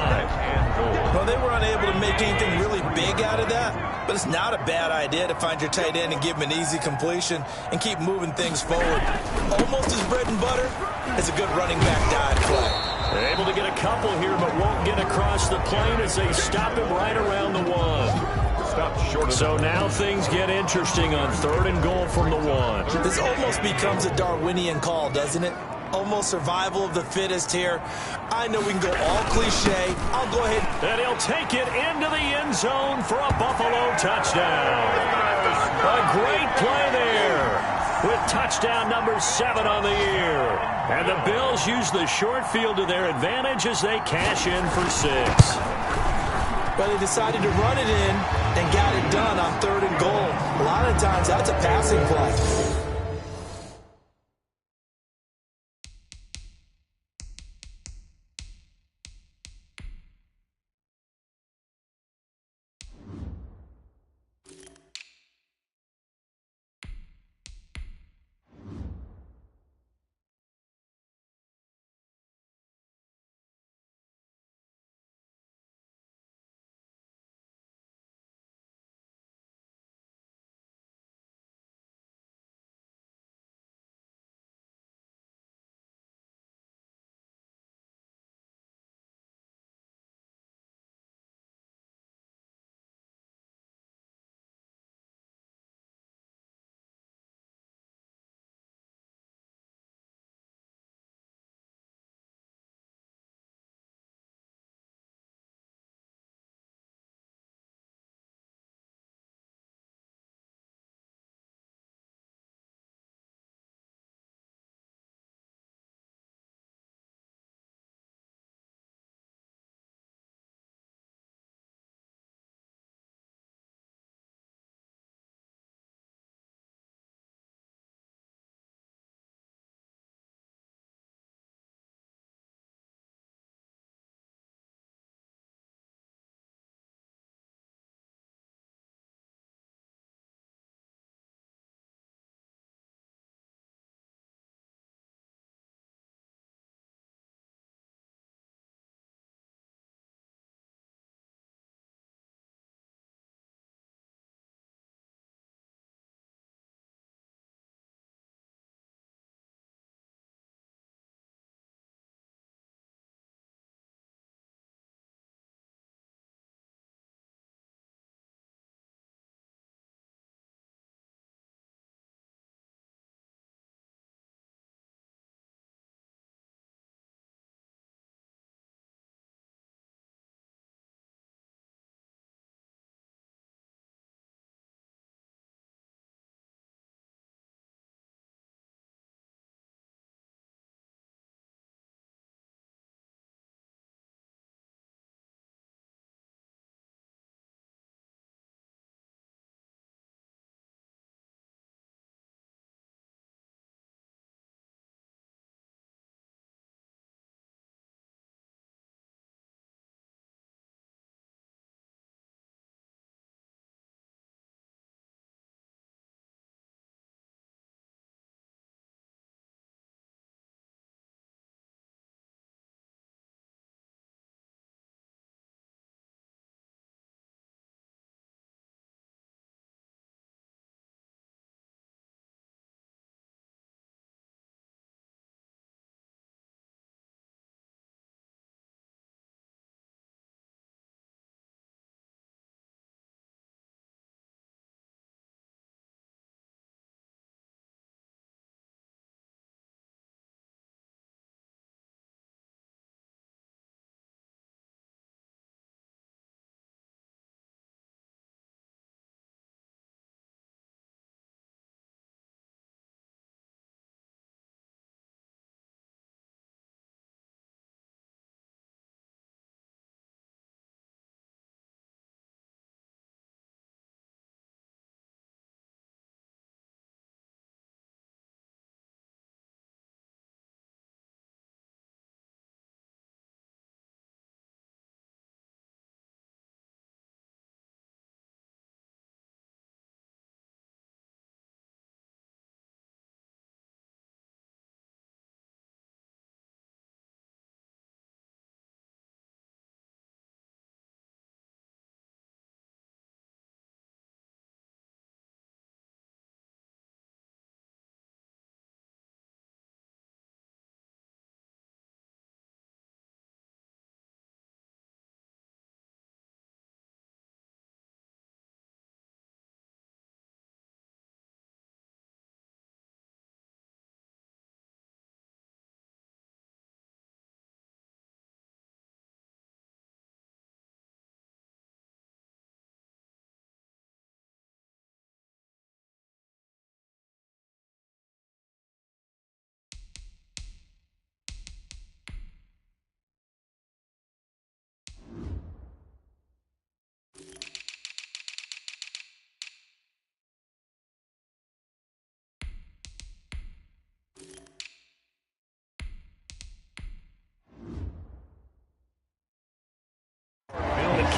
Speaker 5: Well, they were unable to make anything really big out of that, but it's not a bad idea to find your tight end and give him an easy completion and keep moving things forward. Almost as bread and butter as a good running back dive play.
Speaker 4: They're able to get a couple here, but won't get across the plane as they stop him right around the 1. So now things get interesting on 3rd and goal from the 1.
Speaker 5: This almost becomes a Darwinian call, doesn't it? Almost survival of the fittest here. I know we can go all cliche. I'll go ahead.
Speaker 4: And he'll take it into the end zone for a Buffalo touchdown. A great play there with touchdown number 7 on the year. And the Bills use the short field to their advantage as they cash in for 6.
Speaker 5: But they decided to run it in and got it done on 3rd and goal. A lot of times that's a passing play.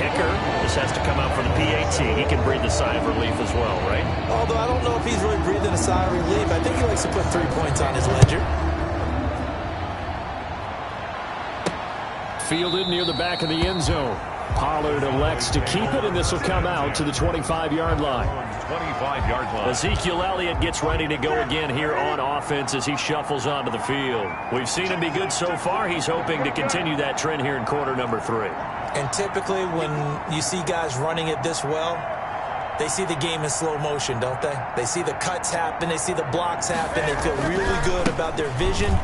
Speaker 4: kicker just has to come out for the PAT. He can breathe a sigh of relief as well, right?
Speaker 5: Although I don't know if he's really breathing a sigh of relief. I think he likes to put 3 points on his ledger.
Speaker 4: Fielded near the back of the end zone. Pollard elects to keep it, and this will come out to the 25-yard line.
Speaker 3: 25-yard line.
Speaker 4: Ezekiel Elliott gets ready to go again here on offense as he shuffles onto the field. We've seen him be good so far. He's hoping to continue that trend here in quarter number 3.
Speaker 5: And typically when you see guys running it this well, they see the game in slow motion, don't they? They see the cuts happen. They see the blocks happen. They feel really good about their vision.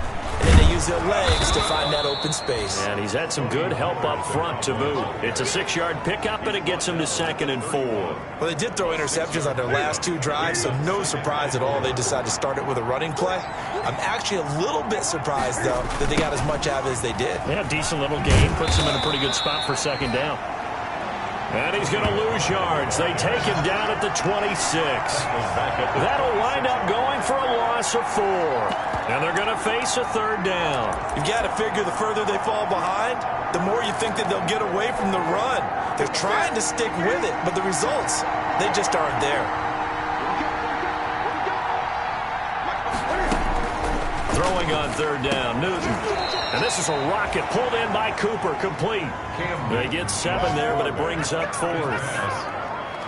Speaker 5: And then they use their legs to find that open space.
Speaker 4: And he's had some good help up front to boot. It's a 6-yard pickup, and it gets him to 2nd and 4.
Speaker 5: Well, they did throw interceptions on their last 2 drives, so no surprise at all they decided to start it with a running play. I'm actually a little bit surprised, though, that they got as much out of it as they did.
Speaker 4: Yeah, decent little gain. Puts him in a pretty good spot for 2nd down. And he's going to lose yards. They take him down at the 26. That'll wind up going for a loss of 4. And they're going to face a 3rd down.
Speaker 5: You've got to figure the further they fall behind, the more you think that they'll get away from the run. They're trying to stick with it, but the results, they just aren't there.
Speaker 4: Throwing on 3rd down, Newton. And this is a rocket pulled in by Cooper, complete. They get 7 there, but it brings up 4th.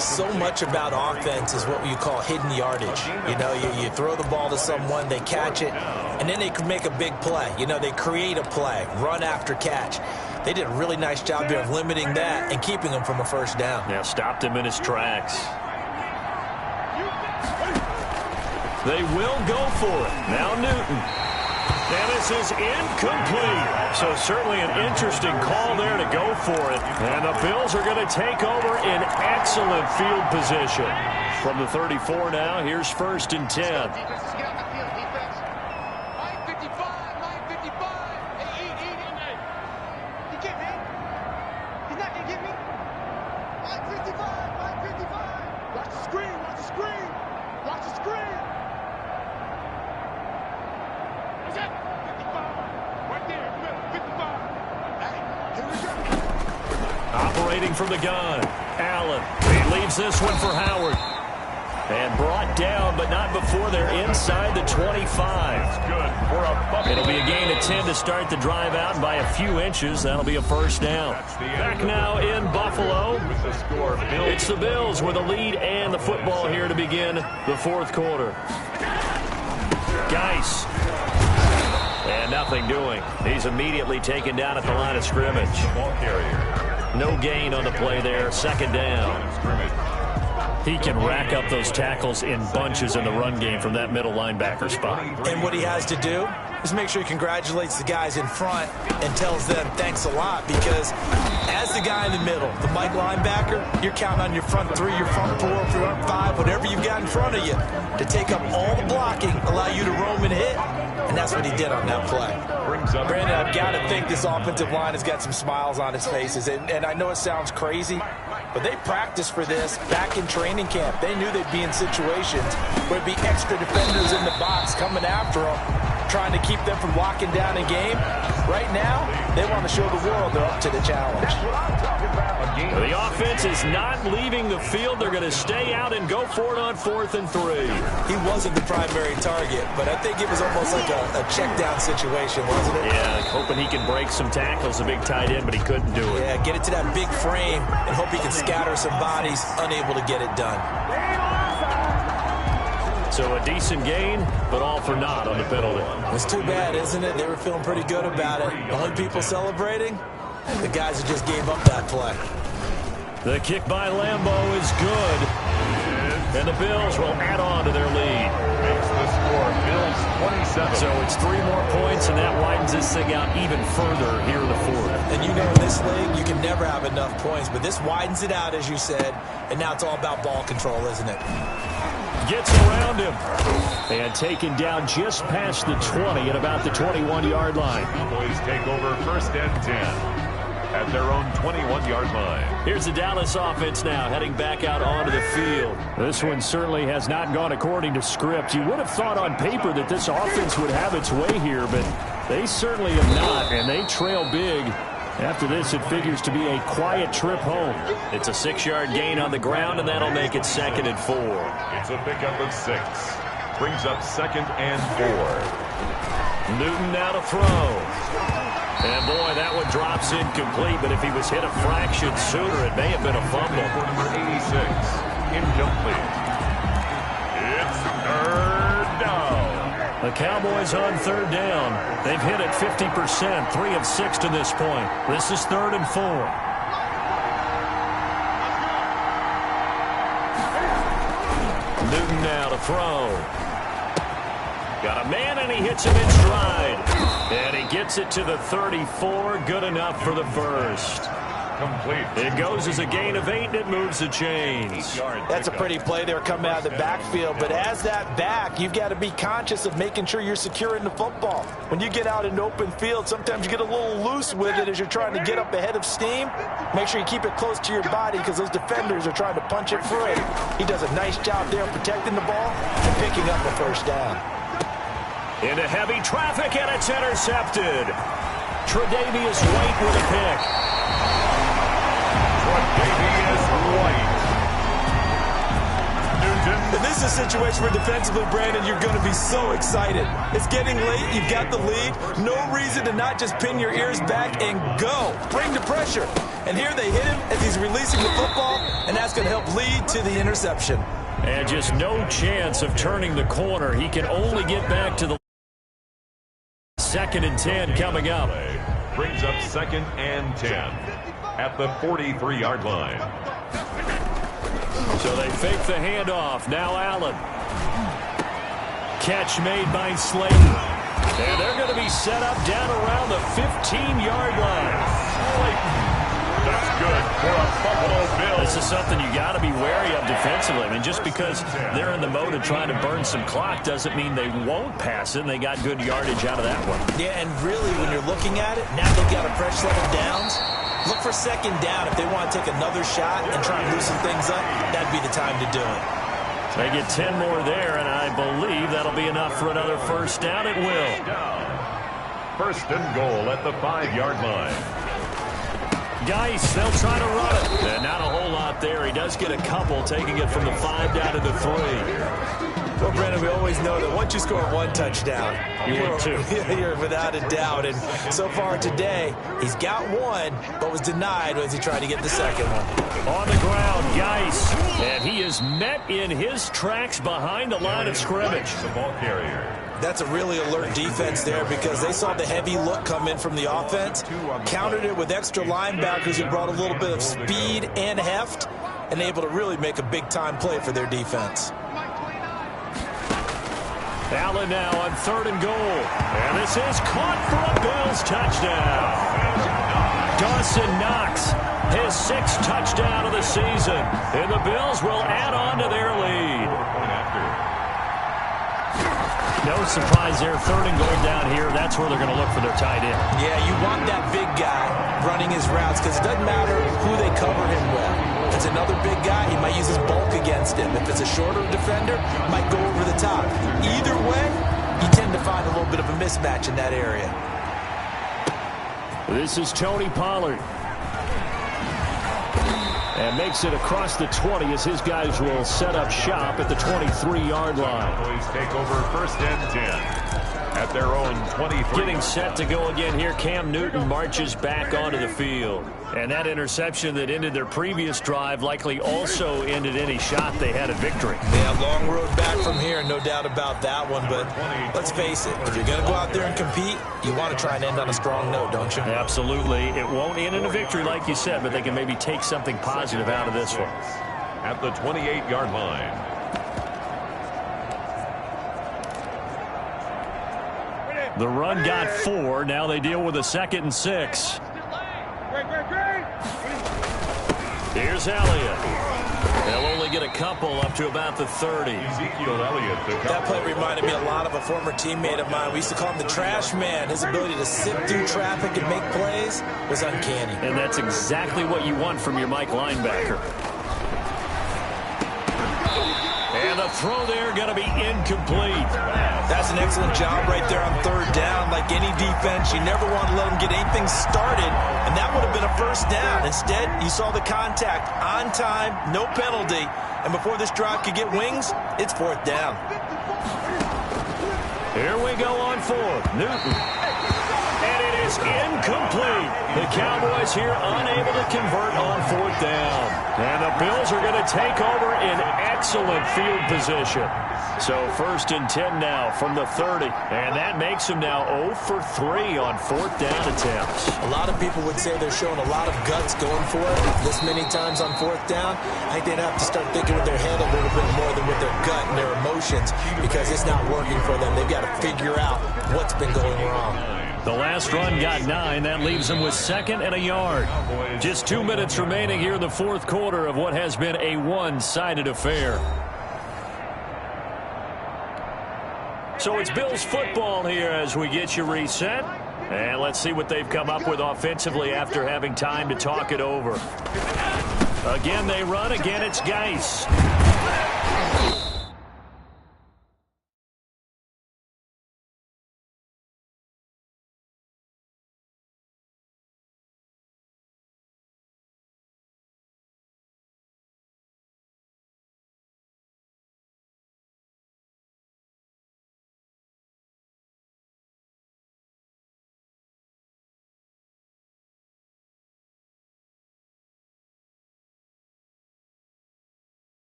Speaker 5: So much about offense is what you call hidden yardage. You know, you throw the ball to someone, they catch it, and then they can make a big play. You know, they create a play, run after catch. They did a really nice job here of limiting that and keeping him from a 1st down.
Speaker 4: Yeah, stopped him in his tracks. They will go for it. Now Newton. And this is incomplete. So certainly an interesting call there to go for it. And the Bills are going to take over in excellent field position. From the 34 now, here's 1st and 10. Operating from the gun, Allen. He leaves this one for Howard. And brought down, but not before they're inside the 25. It'll be a gain of 10 to start the drive out by a few inches. That'll be a 1st down. Back now in Buffalo. It's the Bills with the lead and the football here to begin the 4th quarter. Geis. And nothing doing. He's immediately taken down at the line of scrimmage. No gain on the play there. 2nd down. He can rack up those tackles in bunches in the run game from that middle linebacker spot.
Speaker 5: And what he has to do is make sure he congratulates the guys in front and tells them thanks a lot, because as the guy in the middle, the Mike linebacker, you're counting on your front 3, your front 4, front 5, whatever you've got in front of you to take up all the blocking, allow you to roam and hit. And that's what he did on that play. Brandon, I've got to think this offensive line has got some smiles on its faces. And I know it sounds crazy, but they practiced for this back in training camp. They knew they'd be in situations where there'd be extra defenders in the box coming after them, trying to keep them from locking down a game. Right now, they want to show the world they're up to the challenge.
Speaker 4: The offense is not leaving the field. They're going to stay out and go for it on 4th and 3.
Speaker 5: He wasn't the primary target, but I think it was almost like a check down situation, wasn't it?
Speaker 4: Yeah, hoping he can break some tackles, a big tight end, but he couldn't do it.
Speaker 5: Yeah, get it to that big frame and hope he can scatter some bodies, unable to get it done.
Speaker 4: So a decent gain, but all for naught on the penalty.
Speaker 5: It's too bad, isn't it? They were feeling pretty good about it. The only people celebrating, the guys who just gave up that play.
Speaker 4: The kick by Lambo is good. And the Bills will add on to their lead.
Speaker 3: Makes the score Bills 27.
Speaker 4: So it's 3 more points, and that widens this thing out even further here in the 4th.
Speaker 5: And you know, in this league, you can never have enough points, but this widens it out, as you said, and now it's all about ball control, isn't it?
Speaker 4: Gets around him. And taken down just past the 20 at about the 21-yard line.
Speaker 3: Cowboys take over 1st and 10. At their own 21-yard line.
Speaker 4: Here's the Dallas offense now heading back out onto the field. This one certainly has not gone according to script. You would have thought on paper that this offense would have its way here, but they certainly have not, and they trail big After this, it figures to be a quiet trip home.
Speaker 6: It's a 6-yard gain on the ground, and that'll make it 2nd and 4.
Speaker 3: It's a pickup of 6. Brings up 2nd and 4.
Speaker 6: Newton now to throw. And, boy, that one drops incomplete, but if he was hit a fraction sooner, it may have been a fumble.
Speaker 3: For number 86, incomplete. It's 3rd down.
Speaker 4: The Cowboys on 3rd down. They've hit it 50%, 3 of 6 to this point. This is 3rd and 4.
Speaker 6: Newton now to throw. Got a man, and he hits him in stride. And he gets it to the 34. Good enough for the first.
Speaker 3: Complete.
Speaker 6: It goes as a gain of 8, and it moves the chains.
Speaker 5: That's a pretty play there coming out of the backfield. But as that back, you've got to be conscious of making sure you're securing the football. When you get out in open field, sometimes you get a little loose with it as you're trying to get up ahead of steam. Make sure you keep it close to your body because those defenders are trying to punch it through. He does a nice job there protecting the ball and picking up a first down.
Speaker 6: Into heavy traffic, and it's intercepted. Tre'Davious White with a pick.
Speaker 3: Tre'Davious White. Newton.
Speaker 5: And this is a situation where defensively, Brandon, you're going to be so excited. It's getting late. You've got the lead. No reason to not just pin your ears back and go. Bring the pressure. And here they hit him as he's releasing the football, and that's going to help lead to the interception.
Speaker 4: And just no chance of turning the corner. He can only get back to the 2nd and 10 coming up.
Speaker 3: Brings up 2nd and 10 at the 43-yard line.
Speaker 4: So they fake the handoff. Now Allen. Catch made by Slayton. And they're going to be set up down around the 15-yard line.
Speaker 3: Slayton. That's good for a Buffalo Bills.
Speaker 4: This is something you got to be wary of defensively. I mean, just because they're in the mode of trying to burn some clock doesn't mean they won't pass it, and they got good yardage out of that one.
Speaker 5: Yeah, and really, when you're looking at it, now they've got a fresh set of downs. Look for 2nd down. If they want to take another shot and try and loosen things up, that'd be the time to do it.
Speaker 4: They get 10 more there, and I believe that'll be enough for another first down. It will.
Speaker 3: 1st and goal at the 5-yard line.
Speaker 4: Geis, they'll try to run it. And not a whole lot there. He does get a couple, taking it from the 5 down to the 3.
Speaker 5: Well, Brandon, we always know that once you score 1 touchdown,
Speaker 4: you win 2.
Speaker 5: You're without a doubt. And so far today, he's got 1, but was denied as he tried to get the 2nd one.
Speaker 4: On the ground, Geis. And he is met in his tracks behind the line of scrimmage.
Speaker 3: The ball carrier.
Speaker 5: That's a really alert defense there because they saw the heavy look come in from the offense, countered it with extra linebackers who brought a little bit of speed and heft, and able to really make a big-time play for their defense.
Speaker 4: Allen now on 3rd and goal. And this is caught for a Bills touchdown. Dawson Knox, his 6th touchdown of the season. And the Bills will add on to their lead. No surprise there, 3rd and goal down here. That's where they're going to look for their tight end.
Speaker 5: Yeah, you want that big guy running his routes because it doesn't matter who they cover him with. If it's another big guy, he might use his bulk against him. If it's a shorter defender, might go over the top. Either way, you tend to find a little bit of a mismatch in that area.
Speaker 4: This is Tony Pollard. And makes it across the 20 as his guys will set up shop at the 23-yard line.
Speaker 3: Cowboys take over 1st and 10 at their own 23.
Speaker 4: Getting set to go again here. Cam Newton marches back onto the field. And that interception that ended their previous drive likely also ended any shot they had at victory.
Speaker 5: Yeah, long road back from here, no doubt about that one. But let's face it, if you're going to go out there and compete, you want to try and end on a strong note, don't you?
Speaker 4: Absolutely. It won't end in a victory like you said, but they can maybe take something positive out of this one.
Speaker 3: At the 28-yard line.
Speaker 4: The run got 4. Now they deal with a 2nd and 6. Here's Elliott. They'll only get a couple up to about the 30.
Speaker 3: Ezekiel Elliott.
Speaker 5: That play reminded me a lot of a former teammate of mine. We used to call him the trash man. His ability to sift through traffic and make plays was uncanny.
Speaker 4: And that's exactly what you want from your Mike linebacker.
Speaker 6: And the throw there going to be incomplete.
Speaker 5: That's an excellent job right there on third down. Like any defense, you never want to let them get anything started, and that would have been a first down. Instead, you saw the contact on time, no penalty, and before this drive could get wings, it's fourth down.
Speaker 6: Here we go on fourth. Newton. And it is incomplete. The Cowboys here unable to convert on fourth down. And the Bills are going to take over in excellent field position. So first and 10 now from the 30. And that makes them now 0 for 3 on fourth down attempts.
Speaker 5: A lot of people would say they're showing a lot of guts going for it this many times on fourth down. I think they'd have to start thinking with their head a little bit more than with their gut and their emotions, because it's not working for them. They've got to figure out what's been going wrong.
Speaker 6: The last run got 9. That leaves them with 2nd and a yard. Just 2 minutes remaining here in the fourth quarter of what has been a one-sided affair. So it's Bills football here as we get you reset. And let's see what they've come up with offensively after having time to talk it over. Again, they run. Again, it's Geis.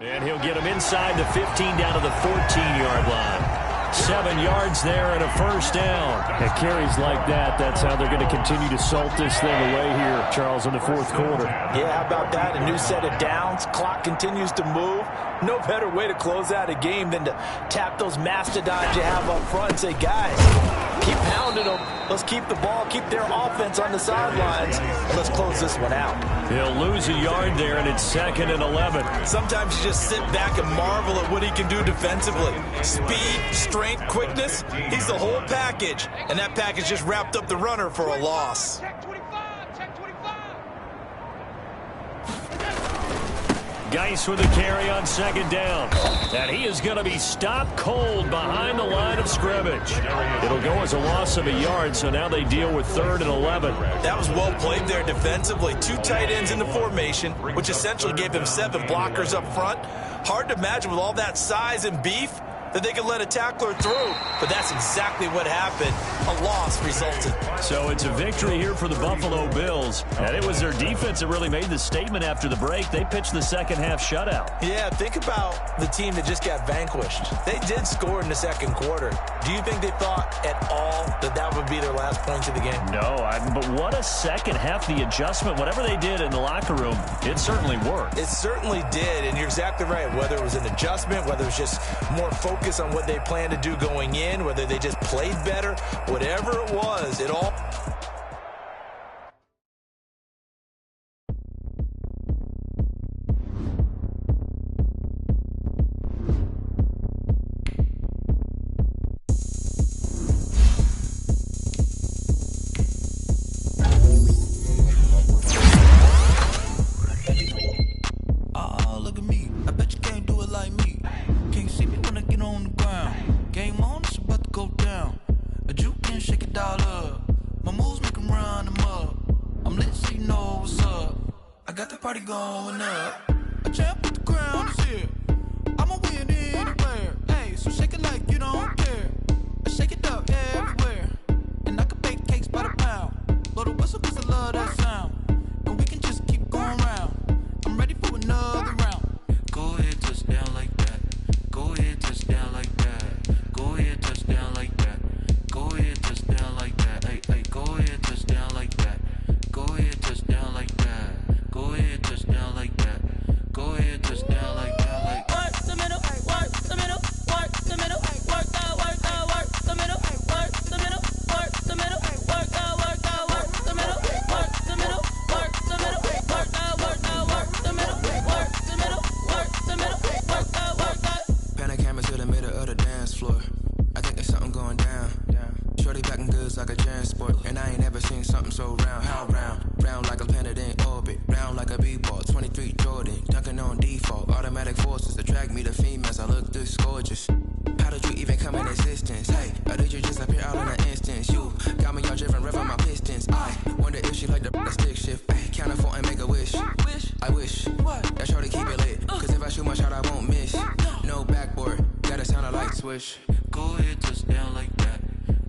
Speaker 6: And he'll get him inside the 15 down to the 14-yard line. 7 yards there and a first down.
Speaker 4: At carries like that, that's how they're going to continue to salt this thing away here, Charles, in the fourth quarter.
Speaker 5: Yeah, how about that? A new set of downs. Clock continues to move. No better way to close out a game than to tap those mastodons you have up front and say, guys, keep pounding them. Let's keep the ball, keep their offense on the sidelines, and let's close this one out.
Speaker 6: He'll lose a yard there, and it's 2nd and 11.
Speaker 5: Sometimes you just sit back and marvel at what he can do defensively. Speed, strength, quickness, he's the whole package. And that package just wrapped up the runner for a loss.
Speaker 6: Geis with a carry on 2nd down. And he is going to be stopped cold behind the line of scrimmage. It'll go as a loss of a yard, so now they deal with 3rd and 11.
Speaker 5: That was well played there defensively. 2 tight ends in the formation, which essentially gave them 7 blockers up front. Hard to imagine with all that size and beef that they could let a tackler through. But that's exactly what happened. A loss resulted.
Speaker 6: So it's a victory here for the Buffalo Bills. And it was their defense that really made the statement after the break. They pitched the second-half shutout.
Speaker 5: Yeah, think about the team that just got vanquished. They did score in the second quarter. Do you think they thought at all that that would be their last points of the game?
Speaker 6: No, but what a second half. The adjustment, whatever they did in the locker room, it certainly worked.
Speaker 5: It certainly did, and you're exactly right. Whether it was an adjustment, whether it was just more focus on what they planned to do going in, whether they just played better, whatever it was, it all...
Speaker 7: going up. A champ with the crown is here. I'ma win anywhere. Hey, so shake it like you don't care. I shake it up everywhere. And I can bake cakes by the pound. Blow the whistle cause I love that sound. And we can just keep going round. I'm ready for another round. Go ahead, touch down like that. Go ahead, touch down like that. Go ahead, touch down like that. Go ahead, touch down like that. Hey, hey, go ahead, touch down like that. Go ahead, touch down like that. Go ahead, touch down like that. Go ahead, touch down like that. Like work the middle, work the middle, work the middle, work that, work the middle, work the middle, work the middle, work that, work the middle, work the middle, work the middle, work that, work the middle, work the middle, work the middle, work that.
Speaker 1: Pan the camera to the middle of the dance floor. I think there's something going down. Shorty backing goods like a transport, and I ain't never seen something so round. How round? Round like a planet in orbit, round like a b-ball. 23 Jordan, dunking on default. Automatic forces attract me to females. I look this gorgeous. How did you even come in existence? Hey, or did you just appear out in an instance? You got me all driven, revving my pistons. I wonder if she like the stick shift. Ay, count for and make a wish. I wish that shorty keep it lit. Cause if I shoot my shot, I won't miss. No backboard, gotta sound a light switch.
Speaker 7: Go ahead, touch down like that.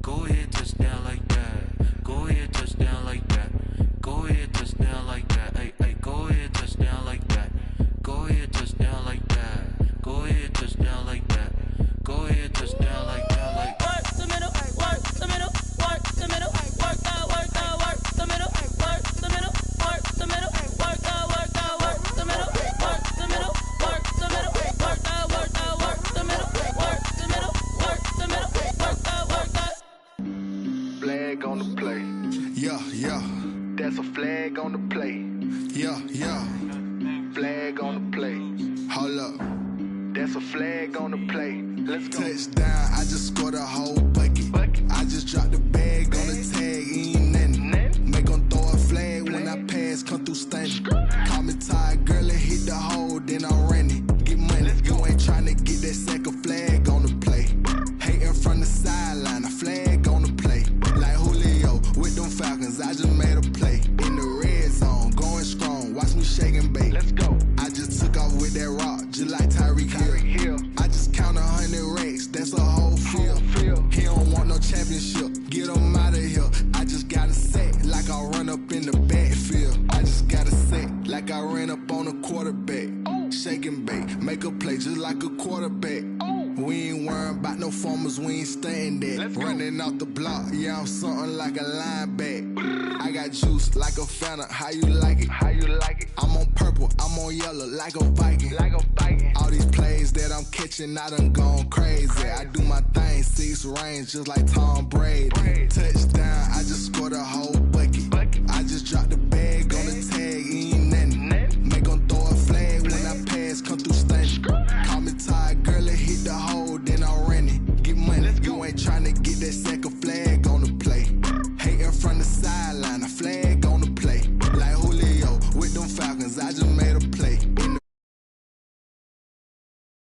Speaker 7: Go ahead, touch down like that. Go ahead, touch down like that. Go ahead, touch down like that. Hey, hey, go ahead, touch down like that. Go ahead, touch down like that. Go ahead, touch down like that. Go ahead, touch down like that. Like work the middle, work the middle, work the middle, work that, work the middle, work the middle, work the middle, work that, work the middle, work the middle, work the middle, work that, work the middle, work the middle, work the middle, work that, work that.
Speaker 1: Flag on the play.
Speaker 8: Yeah, yeah.
Speaker 1: That's a flag on the play.
Speaker 8: Yeah, yeah.
Speaker 1: Flag on the play.
Speaker 8: Hold up.
Speaker 1: That's a flag on the play. Let's go.
Speaker 8: Touchdown, I just scored a whole bucket. I just dropped the bag on the tag, ain't nothing. Make them throw a flag when I pass, come through stunning. Call me tired, girl, and hit the hole, then I'm running. Get money, you ain't tryna get that second flag on the play. Hating from the sideline, a flag on the play. Like Julio with them Falcons, I just made a play. In the red zone, make a play just like a quarterback. We ain't worrying about no formers, we ain't staying there. Running off the block, yeah, I'm something like a linebacker. I got juice like a Fanta, how you like it? How you like it? I'm on purple, I'm on yellow like a Viking. Like a Viking. All these plays that I'm catching, I done gone crazy. I do my thing, 6 range just like Tom Brady. Touchdown, I just scored a whole bucket. I just dropped the